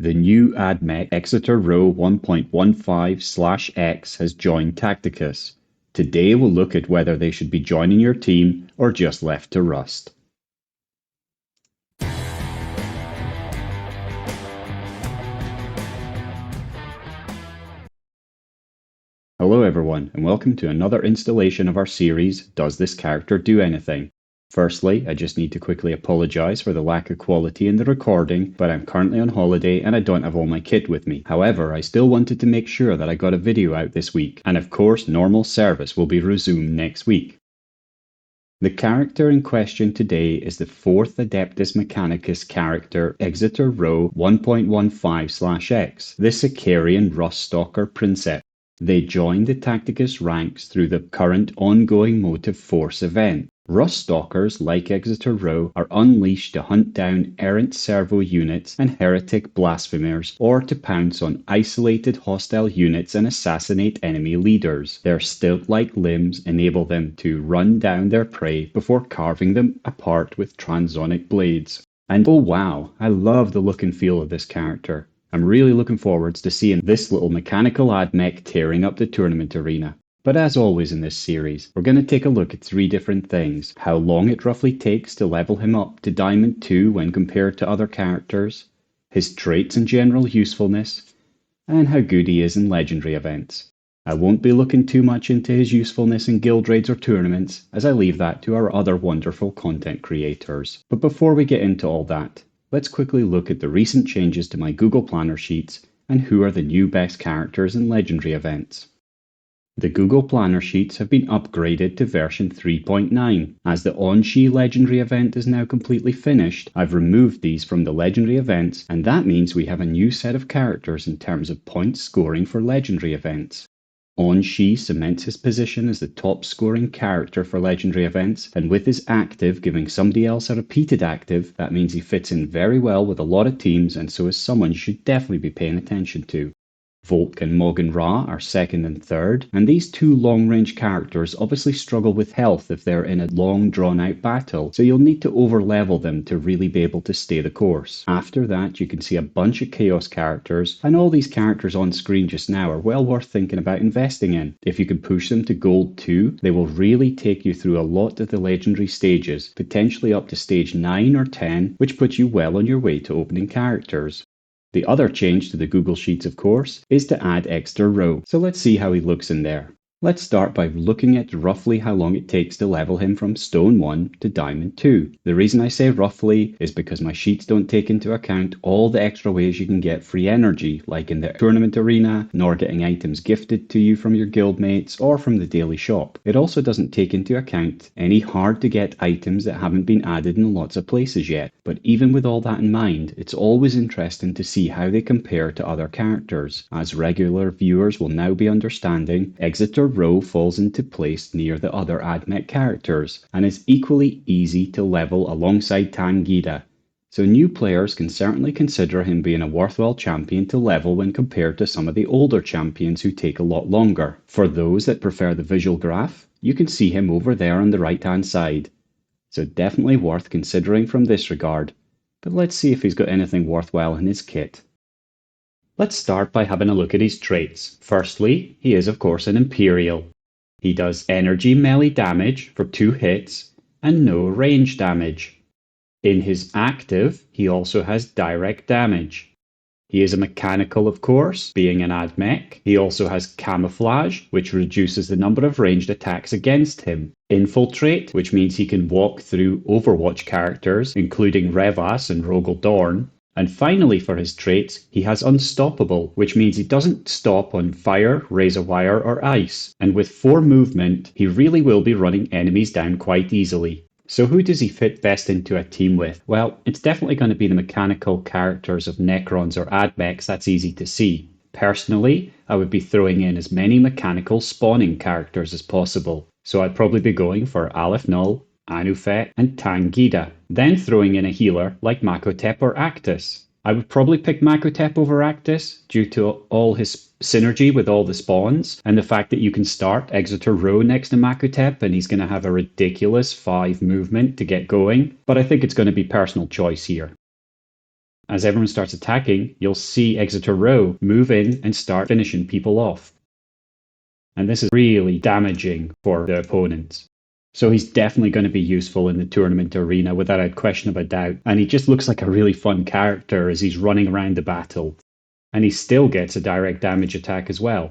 The new ad-mech Exitor-Rho-1.15/X has joined Tacticus. Today we'll look at whether they should be joining your team or just left to rust. Hello everyone, and welcome to another installation of our series, Does This Character Do Anything? Firstly, I just need to quickly apologise for the lack of quality in the recording, but I'm currently on holiday and I don't have all my kit with me. However, I still wanted to make sure that I got a video out this week, and of course normal service will be resumed next week. The character in question today is the 4th Adeptus Mechanicus character Exitor-Rho-1.15/X, the Sicarian Ruststalker Princeps. They joined the Tacticus ranks through the current ongoing Motive Force event. Ruststalkers, like Exitor-Rho, are unleashed to hunt down errant servo units and heretic blasphemers, or to pounce on isolated hostile units and assassinate enemy leaders. Their stilt-like limbs enable them to run down their prey before carving them apart with transonic blades. And oh wow, I love the look and feel of this character. I'm really looking forwards to seeing this little mechanical ad-mech tearing up the tournament arena. But as always in this series, we're going to take a look at 3 different things: how long it roughly takes to level him up to Diamond 2 when compared to other characters, his traits and general usefulness, and how good he is in legendary events. I won't be looking too much into his usefulness in guild raids or tournaments, as I leave that to our other wonderful content creators. But before we get into all that, let's quickly look at the recent changes to my Google Planner sheets and who are the new best characters in legendary events. The Google Planner sheets have been upgraded to version 3.9. As the On-She legendary event is now completely finished, I've removed these from the legendary events, and that means we have a new set of characters in terms of points scoring for legendary events. On-She cements his position as the top scoring character for legendary events, and with his active giving somebody else a repeated active, that means he fits in very well with a lot of teams, and so is someone you should definitely be paying attention to. Volk and Moghan Ra are 2nd and 3rd, and these 2 long-range characters obviously struggle with health if they're in a long drawn-out battle, so you'll need to over-level them to really be able to stay the course. After that, you can see a bunch of Chaos characters, and all these characters on screen just now are well worth thinking about investing in. If you can push them to Gold 2, they will really take you through a lot of the legendary stages, potentially up to stage 9 or 10, which puts you well on your way to opening characters. The other change to the Google Sheets, of course, is to add Exitor-Rho, so let's see how he looks in there. Let's start by looking at roughly how long it takes to level him from Stone 1 to Diamond 2. The reason I say roughly is because my sheets don't take into account all the extra ways you can get free energy, like in the tournament arena, nor getting items gifted to you from your guildmates or from the daily shop. It also doesn't take into account any hard to get items that haven't been added in lots of places yet. But even with all that in mind, it's always interesting to see how they compare to other characters. As regular viewers will now be understanding, Exitor-Rho falls into place near the other ad-mech characters, and is equally easy to level alongside Tangida. So new players can certainly consider him being a worthwhile champion to level when compared to some of the older champions who take a lot longer. For those that prefer the visual graph, you can see him over there on the right hand side. So definitely worth considering from this regard. But let's see if he's got anything worthwhile in his kit. Let's start by having a look at his traits. Firstly, he is of course an Imperial. He does energy melee damage for 2 hits and no range damage. In his active, he also has direct damage. He is a mechanical, of course, being an ad-mech. He also has camouflage, which reduces the number of ranged attacks against him. Infiltrate, which means he can walk through Overwatch characters, including Revas and Rogel Dorn. And finally, for his traits, he has Unstoppable, which means he doesn't stop on fire, razor wire, or ice. And with 4 movement, he really will be running enemies down quite easily. So who does he fit best into a team with? Well, it's definitely going to be the mechanical characters of Necrons or ad-mechs, that's easy to see. Personally, I would be throwing in as many mechanical spawning characters as possible. So I'd probably be going for Aleph Null, Anufet, and Tangida, then throwing in a healer like Makotep or Actus. I would probably pick Makotep over Actus due to all his synergy with all the spawns and the fact that you can start Exitor-Rho next to Makotep and he's going to have a ridiculous 5 movement to get going, but I think it's going to be personal choice here. As everyone starts attacking, you'll see Exitor-Rho move in and start finishing people off. And this is really damaging for the opponents. So he's definitely going to be useful in the tournament arena without a question of a doubt. And he just looks like a really fun character as he's running around the battle. And he still gets a direct damage attack as well.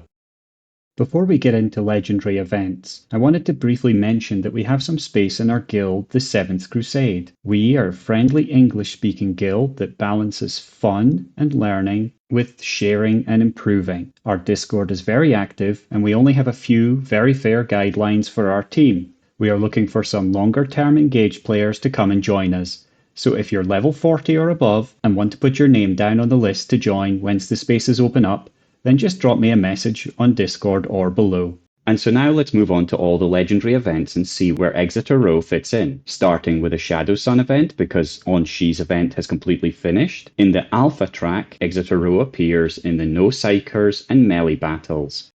Before we get into legendary events, I wanted to briefly mention that we have some space in our guild, the 7th Crusade. We are a friendly English-speaking guild that balances fun and learning with sharing and improving. Our Discord is very active, and we only have a few very fair guidelines for our team. We are looking for some longer-term engaged players to come and join us. So if you're level 40 or above and want to put your name down on the list to join once the spaces open up, then just drop me a message on Discord or below. And so now let's move on to all the legendary events and see where Exitor-Rho fits in, starting with a Shadow Sun event because On-Shi's event has completely finished. In the Alpha track, Exitor-Rho appears in the No Psychers and Melee battles.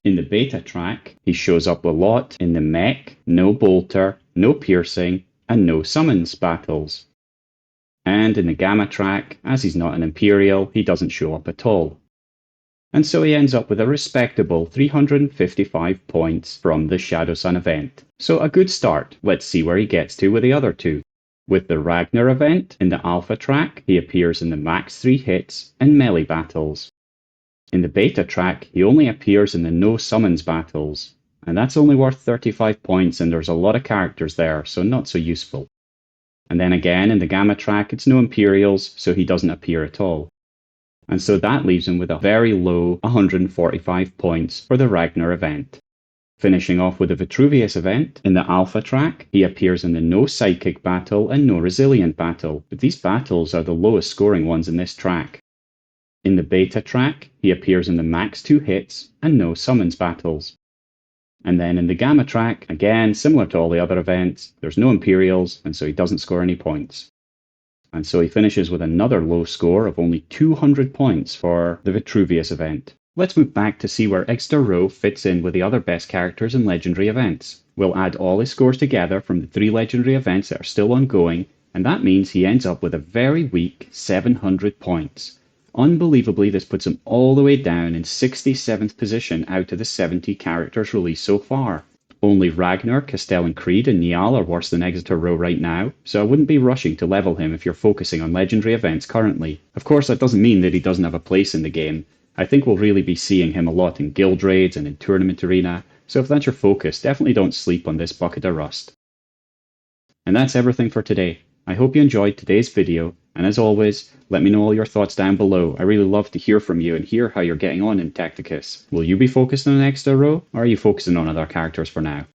In the Beta track, he shows up a lot in the Mech, No Bolter, No Piercing, and No Summons battles. And in the Gamma track, as he's not an Imperial, he doesn't show up at all. And so he ends up with a respectable 355 points from the Shadow Sun event. So a good start. Let's see where he gets to with the other two. With the Ragnar event, in the Alpha track, he appears in the max 3 hits and melee battles. In the Beta track, he only appears in the no summons battles. And that's only worth 35 points and there's a lot of characters there, so not so useful. And then again, in the Gamma track, it's no Imperials, so he doesn't appear at all. And so that leaves him with a very low 145 points for the Ragnar event. Finishing off with the Vitruvius event, in the Alpha track, he appears in the No Psychic battle and No Resilient battle, but these battles are the lowest scoring ones in this track. In the Beta track, he appears in the max 2 hits and No Summons battles. And then in the Gamma track, again, similar to all the other events, there's no Imperials, and so he doesn't score any points. And so he finishes with another low score of only 200 points for the Vitruvius event. Let's move back to see where Exitor-Rho fits in with the other best characters in legendary events. We'll add all his scores together from the 3 legendary events that are still ongoing, and that means he ends up with a very weak 700 points. Unbelievably, this puts him all the way down in 67th position out of the 70 characters released so far. Only Ragnar, Castellan Creed, and Niall are worse than Exitor-Rho right now, so I wouldn't be rushing to level him if you're focusing on legendary events currently. Of course, that doesn't mean that he doesn't have a place in the game. I think we'll really be seeing him a lot in guild raids and in tournament arena, so if that's your focus, definitely don't sleep on this bucket of rust. And that's everything for today. I hope you enjoyed today's video, and as always, let me know all your thoughts down below. I really love to hear from you and hear how you're getting on in Tacticus. Will you be focused on Exitor-Rho, or are you focusing on other characters for now?